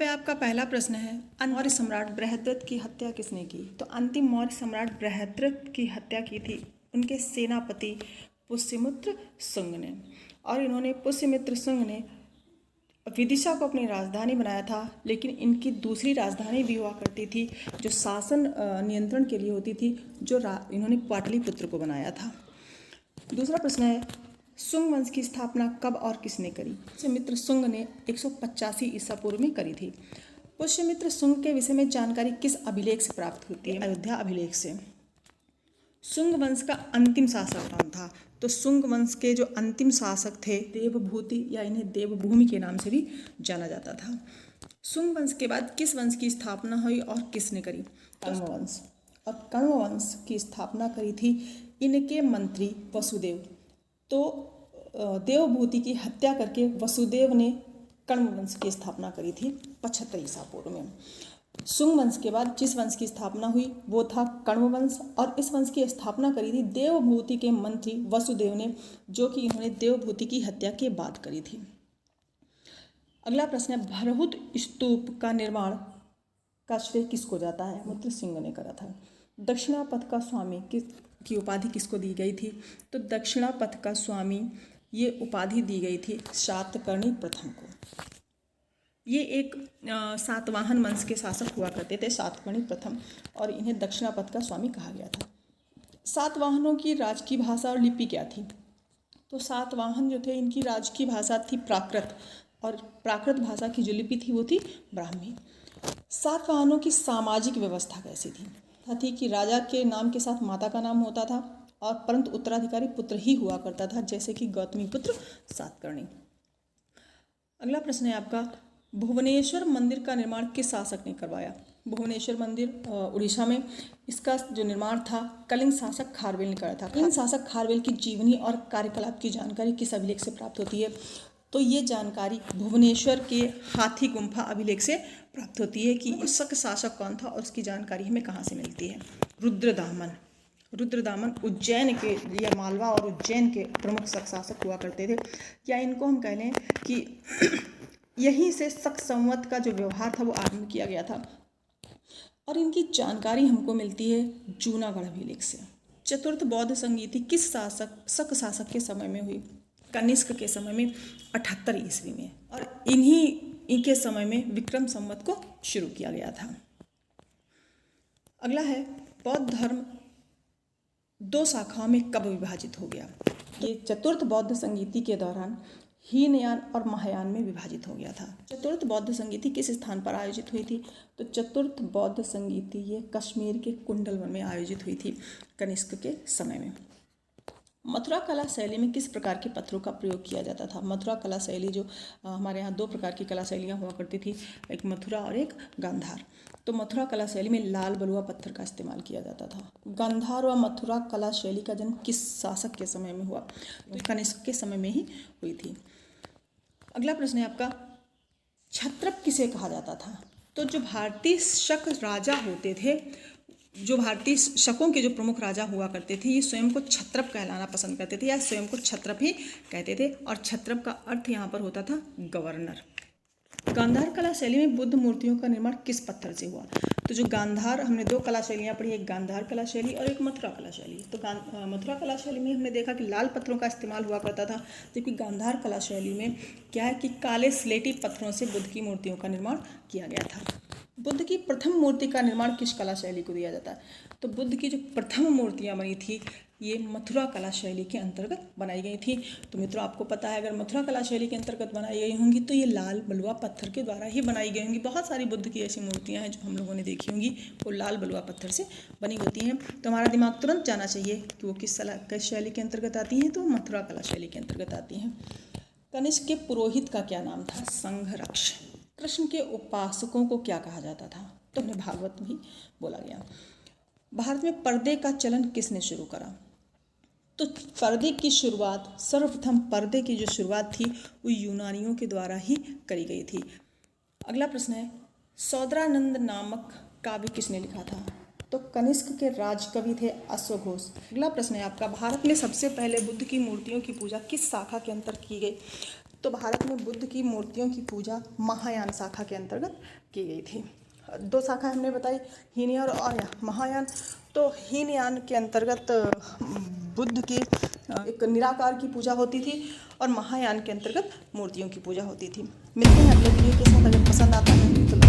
पे आपका पहला प्रश्न है, मौर्य सम्राट बृहद्रथ की हत्या किसने की? तो अंतिम मौर्य सम्राट बृहद्रथ की हत्या की थी उनके सेनापति पुष्यमित्र शुंग ने। और इन्होंने पुष्यमित्र शुंग ने विदिशा को अपनी राजधानी बनाया था, लेकिन इनकी दूसरी राजधानी भी हुआ करती थी जो शासन नियंत्रण के लिए होती थी, जो इन्होंने पाटलिपुत्र को बनाया था। दूसरा प्रश्न है, शुंग वंश की स्थापना कब और किसने करी? पुष्यमित्र शुंग ने 185 ईसा पूर्व में करी थी। पुष्यमित्र शुंग के विषय में जानकारी किस अभिलेख से प्राप्त होती है? अयोध्या अभिलेख से। शुंग वंश का अंतिम शासक कौन था? तो शुंग वंश के जो अंतिम शासक थे देवभूति या इन्हें देवभूमि के नाम से भी जाना जाता था। शुंग वंश के बाद किस वंश की स्थापना हुई और किसने करी? कण्व वंश। और कण्व वंश की स्थापना करी थी इनके मंत्री वसुदेव। तो देवभूति की हत्या करके वसुदेव ने कण्व वंश की स्थापना करी थी 75 ईसा पूर्व में। शुंग वंश के बाद जिस वंश की स्थापना हुई वो था कण्व वंश, और इस वंश की स्थापना करी थी देवभूति के मंत्री वसुदेव ने, जो कि इन्होंने देवभूति की हत्या के बाद करी थी। अगला प्रश्न है, भरहुत स्तूप का निर्माण का श्रेय किसको जाता है? मुद्र सिंह ने करा था। दक्षिणापथ का स्वामी की उपाधि किसको दी गई थी? तो दक्षिणापथ का स्वामी ये उपाधि दी गई थी सातकर्णी प्रथम को। ये एक सातवाहन वंश के शासक हुआ करते थे, सातकर्णी प्रथम, और इन्हें दक्षिणापथ का स्वामी कहा गया था। सातवाहनों की राजकीय भाषा और लिपि क्या थी? तो सातवाहन जो थे इनकी राजकीय भाषा थी प्राकृत, और प्राकृत भाषा की जो लिपि थी वो थी ब्राह्मी। सातवाहनों की सामाजिक व्यवस्था कैसी थी? थी कि राजा के नाम के साथ माता का नाम होता था, और परंतु उत्तराधिकारी पुत्र ही हुआ करता था, जैसे कि गौतमी पुत्र सातकर्णी। अगला प्रश्न है आपका, भुवनेश्वर मंदिर का निर्माण किस शासक ने करवाया? भुवनेश्वर मंदिर उड़ीसा में, इसका जो निर्माण था कलिंग शासक खारवेल ने कराया था। कलिंग शासक खारवेल की जीवनी और कार्यकलाप की जानकारी किस अभिलेख से प्राप्त होती है? तो ये जानकारी भुवनेश्वर के हाथी गुम्फा अभिलेख से प्राप्त होती है कि शक शासक कौन था और उसकी जानकारी हमें कहाँ से मिलती है। रुद्रदामन उज्जैन के या मालवा और उज्जैन के प्रमुख शक शासक हुआ करते थे, या इनको हम कह लें कि यहीं से शक संवत का जो व्यवहार था वो आरंभ किया गया था। और इनकी जानकारी हमको मिलती है जूनागढ़ अभिलेख से। चतुर्थ बौद्ध संगीति किस शक शासक के समय में हुई? कनिष्क के समय में 78 ईस्वी में, और इनके समय में विक्रम संवत को शुरू किया गया था। अगला है, बौद्ध धर्म दो शाखाओं में कब विभाजित हो गया? ये चतुर्थ बौद्ध संगीति के दौरान हीनयान और महायान में विभाजित हो गया था। चतुर्थ बौद्ध संगीति किस स्थान पर आयोजित हुई थी? तो चतुर्थ बौद्ध संगीति ये कश्मीर के कुंडलवन में आयोजित हुई थी कनिष्क के समय में। मथुरा कला शैली में किस प्रकार के पत्थरों का प्रयोग किया जाता था? मथुरा कला शैली जो हमारे यहाँ दो प्रकार की कला शैलियाँ हुआ करती थी, एक मथुरा और एक गांधार। तो मथुरा कला शैली में लाल बलुआ पत्थर का इस्तेमाल किया जाता था। गांधार व मथुरा कला शैली का जन्म किस शासक के समय में हुआ? तो कनिष्क के समय में ही हुई थी। अगला प्रश्न है आपका, क्षत्रप किसे कहा जाता था? तो जो भारतीय शक राजा होते थे, जो भारतीय शकों के जो प्रमुख राजा हुआ करते थे, ये स्वयं को क्षत्रप कहलाना पसंद करते थे या स्वयं को क्षत्रप ही कहते थे, और क्षत्रप का अर्थ यहाँ पर होता था गवर्नर। गांधार कला शैली में बुद्ध मूर्तियों का निर्माण किस पत्थर से हुआ? तो जो गांधार, हमने दो कला शैलियाँ पढ़ी, एक गांधार कला शैली और एक मथुरा कला शैली। तो मथुरा कला शैली में हमने देखा कि लाल पत्थरों का इस्तेमाल हुआ करता था, जबकि गांधार कला शैली में क्या है कि काले स्लेटी पत्थरों से बुद्ध की मूर्तियों का निर्माण किया गया था। बुद्ध की प्रथम मूर्ति का निर्माण किस कला शैली को दिया जाता है? तो बुद्ध की जो प्रथम मूर्तियाँ बनी थी ये मथुरा कला शैली के अंतर्गत बनाई गई थी। तो मित्रों, आपको पता है अगर मथुरा कला शैली के अंतर्गत बनाई गई होंगी तो ये लाल बलुआ पत्थर के द्वारा ही बनाई गई होंगी। बहुत सारी बुद्ध की ऐसी मूर्तियाँ हैं जो हम लोगों ने देखी होंगी, वो लाल बलुआ पत्थर से बनी होती हैं। तो हमारा दिमाग तुरंत जाना चाहिए कि वो किस शैली के अंतर्गत आती हैं, तो मथुरा कला शैली के अंतर्गत आती हैं। कनिष्क के पुरोहित का क्या नाम था? संघरक्ष। कृष्ण के उपासकों को क्या कहा जाता था? तो उन्हें भागवत भी बोला गया। भारत में पर्दे का चलन किसने शुरू करा? तो पर्दे की शुरुआत, सर्वप्रथम पर्दे की जो शुरुआत थी वो यूनानियों के द्वारा ही करी गई थी। अगला प्रश्न है, सौदरानंद नामक काव्य किसने लिखा था? तो कनिष्क के राजकवि थे अश्वघोष। अगला प्रश्न है आपका, भारत में सबसे पहले बुद्ध की मूर्तियों की पूजा किस शाखा के अंतर की गई? तो भारत में बुद्ध की मूर्तियों की पूजा महायान शाखा के अंतर्गत की गई थी। 2 शाखा हमने बताई, हीनयान और आर्य। महायान, तो हीनयान के अंतर्गत बुद्ध की एक निराकार की पूजा होती थी और महायान के अंतर्गत मूर्तियों की पूजा होती थी। मिलते हैं अगले वीडियो के साथ। अगर पसंद आता है तो